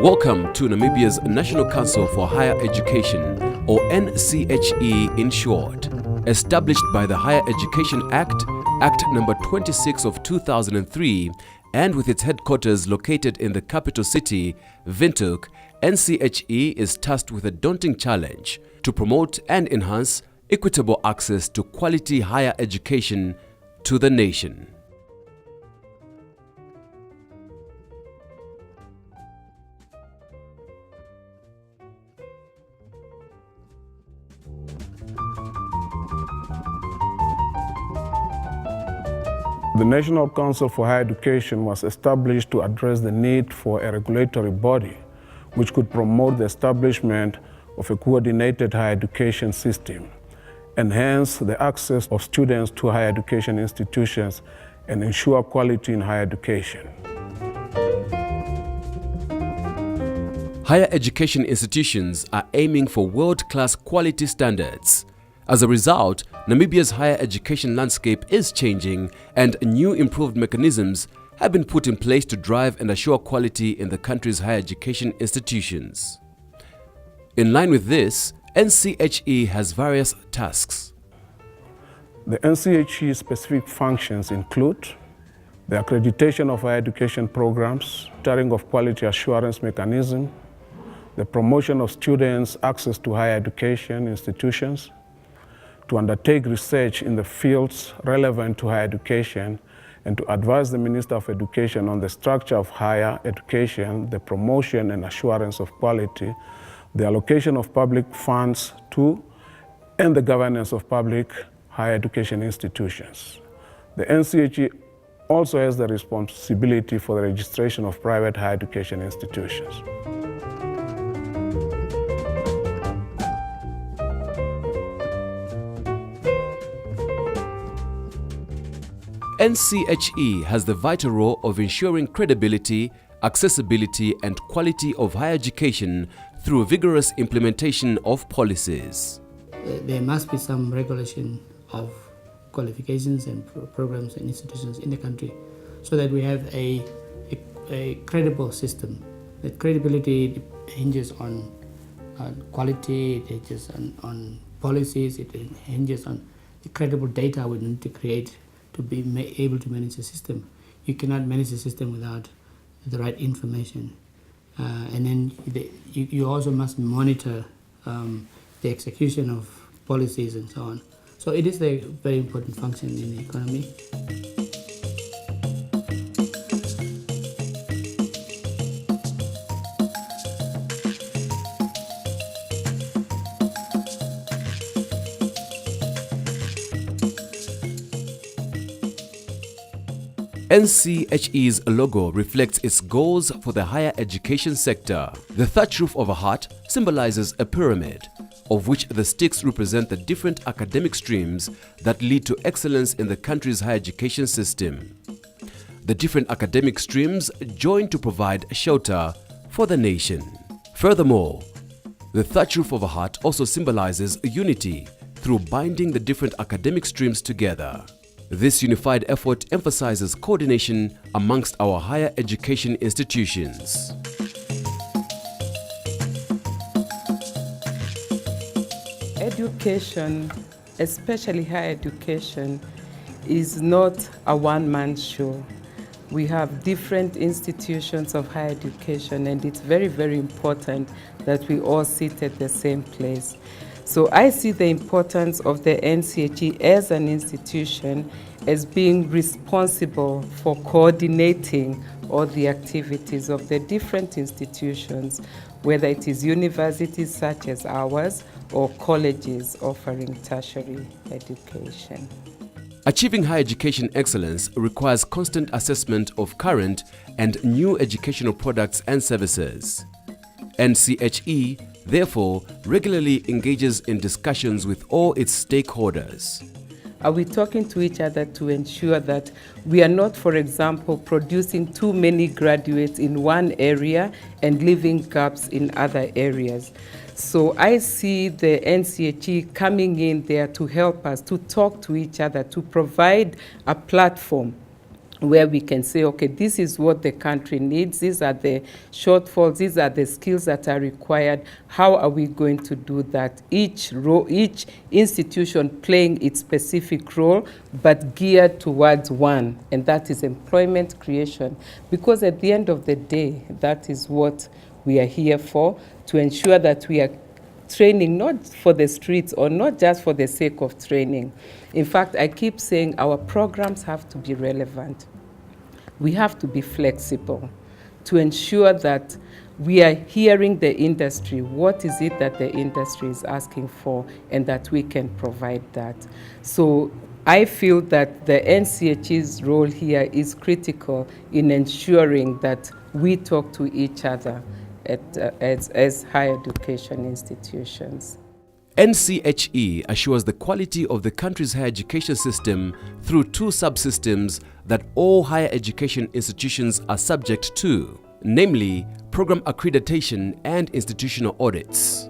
Welcome to Namibia's National Council for Higher Education, or NCHE in short. Established by the Higher Education Act, Act number 26 of 2003, and with its headquarters located in the capital city, Windhoek, NCHE is tasked with a daunting challenge to promote and enhance equitable access to quality higher education to the nation. The National Council for Higher Education was established to address the need for a regulatory body which could promote the establishment of a coordinated higher education system, enhance the access of students to higher education institutions, and ensure quality in higher education. Higher education institutions are aiming for world-class quality standards. As a result, Namibia's higher education landscape is changing, and new improved mechanisms have been put in place to drive and assure quality in the country's higher education institutions. In line with this, NCHE has various tasks. The NCHE specific functions include the accreditation of higher education programs, monitoring of quality assurance mechanism, the promotion of students' access to higher education institutions, to undertake research in the fields relevant to higher education, and to advise the Minister of Education on the structure of higher education, the promotion and assurance of quality, the allocation of public funds to, and the governance of public higher education institutions. The NCHE also has the responsibility for the registration of private higher education institutions. NCHE has the vital role of ensuring credibility, accessibility, and quality of higher education through vigorous implementation of policies. There must be some regulation of qualifications and programs and institutions in the country so that we have a credible system. That credibility hinges on quality, it hinges on policies, it hinges on the credible data we need to create to be able to manage the system. You cannot manage the system without the right information. And then you also must monitor the execution of policies and so on. So it is a very important function in the economy. NCHE's logo reflects its goals for the higher education sector. The thatch roof of a hut symbolizes a pyramid, of which the sticks represent the different academic streams that lead to excellence in the country's higher education system. The different academic streams join to provide shelter for the nation. Furthermore, the thatch roof of a hut also symbolizes unity through binding the different academic streams together. This unified effort emphasizes coordination amongst our higher education institutions. Education, especially higher education, is not a one-man show. We have different institutions of higher education, and it's very, very important that we all sit at the same place. So I see the importance of the NCHE as an institution as being responsible for coordinating all the activities of the different institutions, whether it is universities such as ours or colleges offering tertiary education. Achieving higher education excellence requires constant assessment of current and new educational products and services. NCHE, therefore, regularly engages in discussions with all its stakeholders. Are we talking to each other to ensure that we are not, for example, producing too many graduates in one area and leaving gaps in other areas? So I see the NCHE coming in there to help us, to talk to each other, to provide a platform where we can say, okay, this is what the country needs, these are the shortfalls, these are the skills that are required, how are we going to do that? Each institution playing its specific role, but geared towards one, and that is employment creation. Because at the end of the day, that is what we are here for, to ensure that we are training not for the streets or not just for the sake of training. In fact, I keep saying our programs have to be relevant. We have to be flexible to ensure that we are hearing the industry. What is it that the industry is asking for, and that we can provide that? So I feel that the NCHE's role here is critical in ensuring that we talk to each other as higher education institutions. NCHE assures the quality of the country's higher education system through two subsystems that all higher education institutions are subject to, namely program accreditation and institutional audits.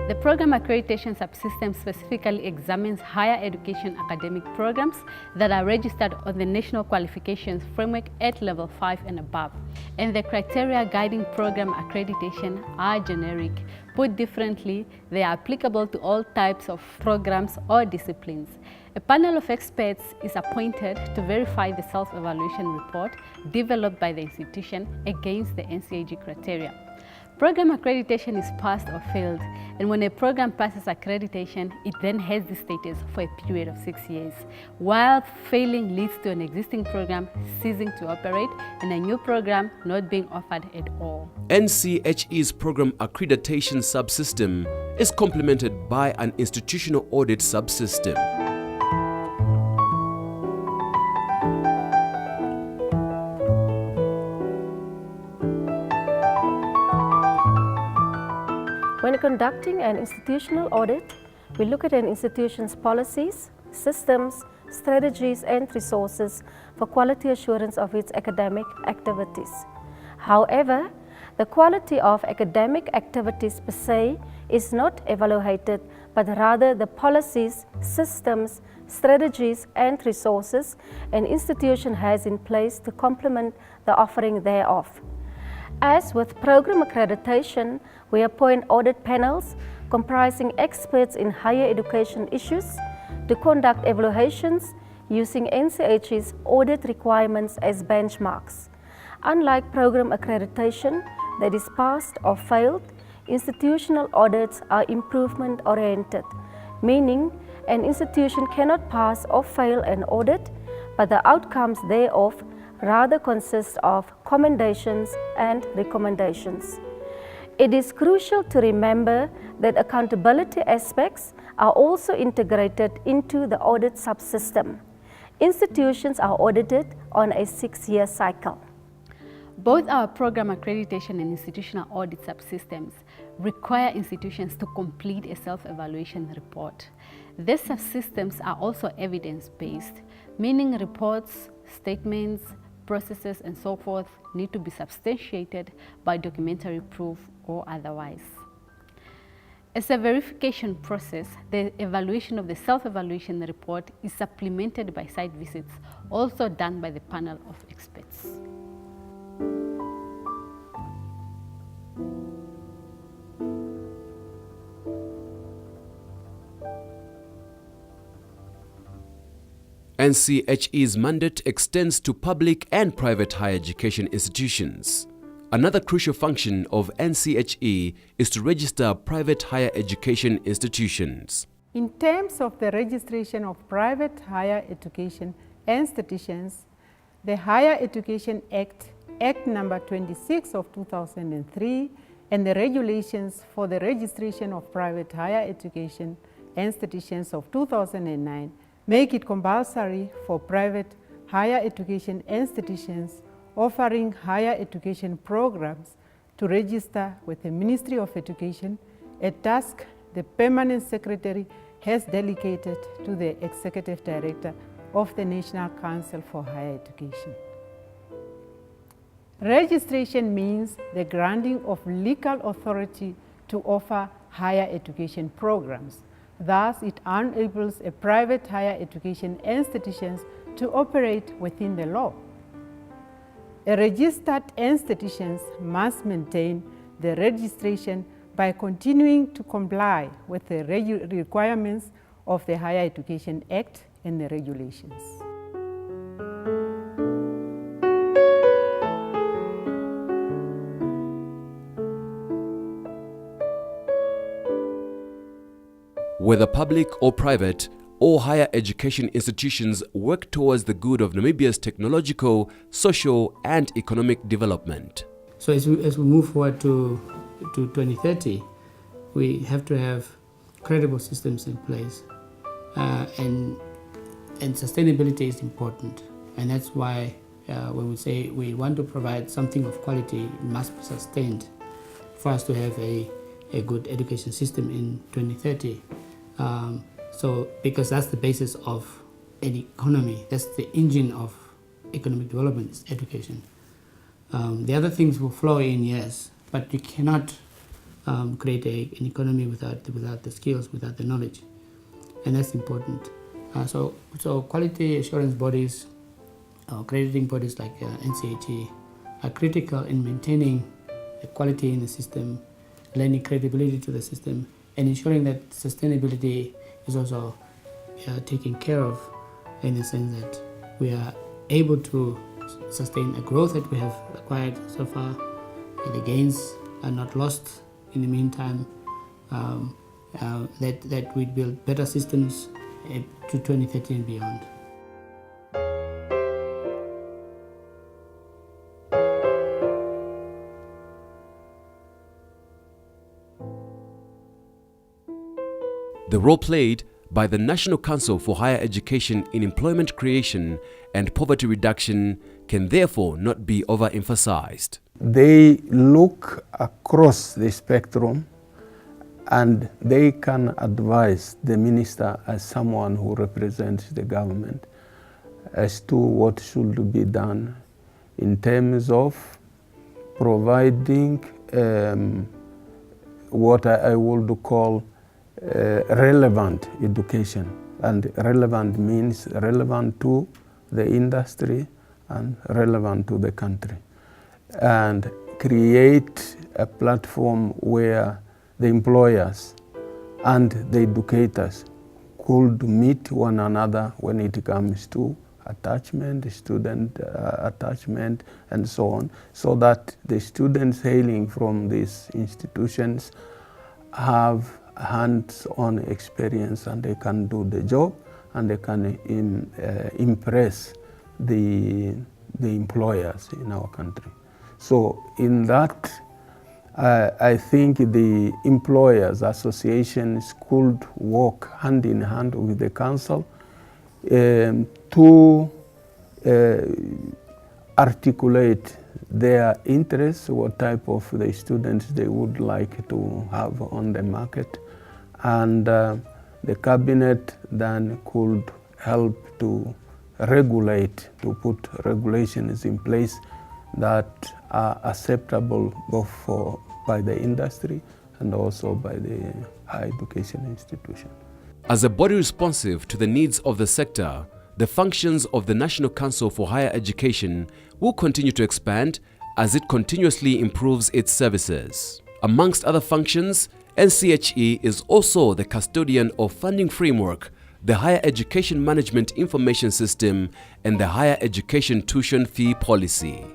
The Program Accreditation Subsystem specifically examines higher education academic programs that are registered on the National Qualifications Framework at Level 5 and above. And the criteria guiding program accreditation are generic. Put differently, they are applicable to all types of programs or disciplines. A panel of experts is appointed to verify the self-evaluation report developed by the institution against the NCHE criteria. Program accreditation is passed or failed, and when a program passes accreditation, it then has the status for a period of 6 years, while failing leads to an existing program ceasing to operate and a new program not being offered at all. NCHE's program accreditation subsystem is complemented by an institutional audit subsystem. When conducting an institutional audit, we look at an institution's policies, systems, strategies, and resources for quality assurance of its academic activities. However, the quality of academic activities per se is not evaluated, but rather the policies, systems, strategies, and resources an institution has in place to complement the offering thereof. As with program accreditation, we appoint audit panels comprising experts in higher education issues to conduct evaluations using NCHE's audit requirements as benchmarks. Unlike program accreditation that is passed or failed, institutional audits are improvement-oriented, meaning an institution cannot pass or fail an audit, but the outcomes thereof rather consist of commendations and recommendations. It is crucial to remember that accountability aspects are also integrated into the audit subsystem. Institutions are audited on a 6-year cycle. Both our program accreditation and institutional audit subsystems require institutions to complete a self-evaluation report. These subsystems are also evidence-based, meaning reports, statements, processes, and so forth need to be substantiated by documentary proof or otherwise. As a verification process, the evaluation of the self-evaluation report is supplemented by site visits, also done by the panel of experts. NCHE's mandate extends to public and private higher education institutions. Another crucial function of NCHE is to register private higher education institutions. In terms of the registration of private higher education institutions, the Higher Education Act, Act number 26 of 2003, and the regulations for the registration of private higher education institutions of 2009 make it compulsory for private higher education institutions offering higher education programs to register with the Ministry of Education, a task the Permanent Secretary has delegated to the Executive Director of the National Council for Higher Education. Registration means the granting of legal authority to offer higher education programs. Thus, it enables a private higher education institutions to operate within the law. A registered institutions must maintain the registration by continuing to comply with the requirements of the Higher Education Act and the regulations. Whether public or private, all higher education institutions work towards the good of Namibia's technological, social and economic development. So as we move forward to 2030, we have to have credible systems in place, and sustainability is important, and that's why when we say we want to provide something of quality, it must be sustained for us to have a good education system in 2030. So because that's the basis of an economy, that's the engine of economic development, is education. The other things will flow in, yes, but you cannot create an economy without the skills, without the knowledge, and that's important. So quality assurance bodies, accrediting bodies like NCHE are critical in maintaining the quality in the system, lending credibility to the system, and ensuring that sustainability is also taken care of, in the sense that we are able to sustain the growth that we have acquired so far, and the gains are not lost in the meantime, that we build better systems to 2030 and beyond. The role played by the National Council for Higher Education in employment creation and poverty reduction can therefore not be overemphasized. They look across the spectrum and they can advise the minister as someone who represents the government as to what should be done in terms of providing what I would call relevant education. And relevant means relevant to the industry and relevant to the country, and create a platform where the employers and the educators could meet one another when it comes to attachment, student attachment, and so on, so that the students hailing from these institutions have hands-on experience and they can do the job and they can impress the employers in our country. So in that, I think the employers associations could work hand in hand with the council to articulate their interests, what type of the students they would like to have on the market, and the cabinet then could help to regulate, to put regulations in place that are acceptable both by the industry and also by the higher education institution. As a body responsive to the needs of the sector, the functions of the National Council for Higher Education will continue to expand as it continuously improves its services. Amongst other functions, NCHE is also the custodian of funding framework, the Higher Education Management Information System, and the Higher Education Tuition Fee Policy.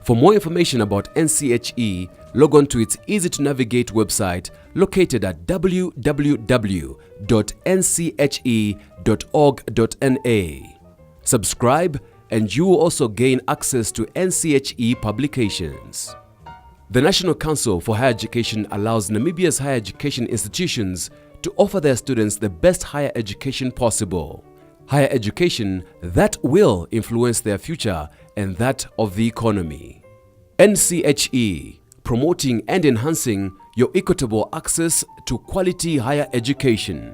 For more information about NCHE, log on to its easy-to-navigate website located at www.nche.org.na. Subscribe and you will also gain access to NCHE publications. The National Council for Higher Education allows Namibia's higher education institutions to offer their students the best higher education possible. Higher education that will influence their future and that of the economy. NCHE, promoting and enhancing your equitable access to quality higher education.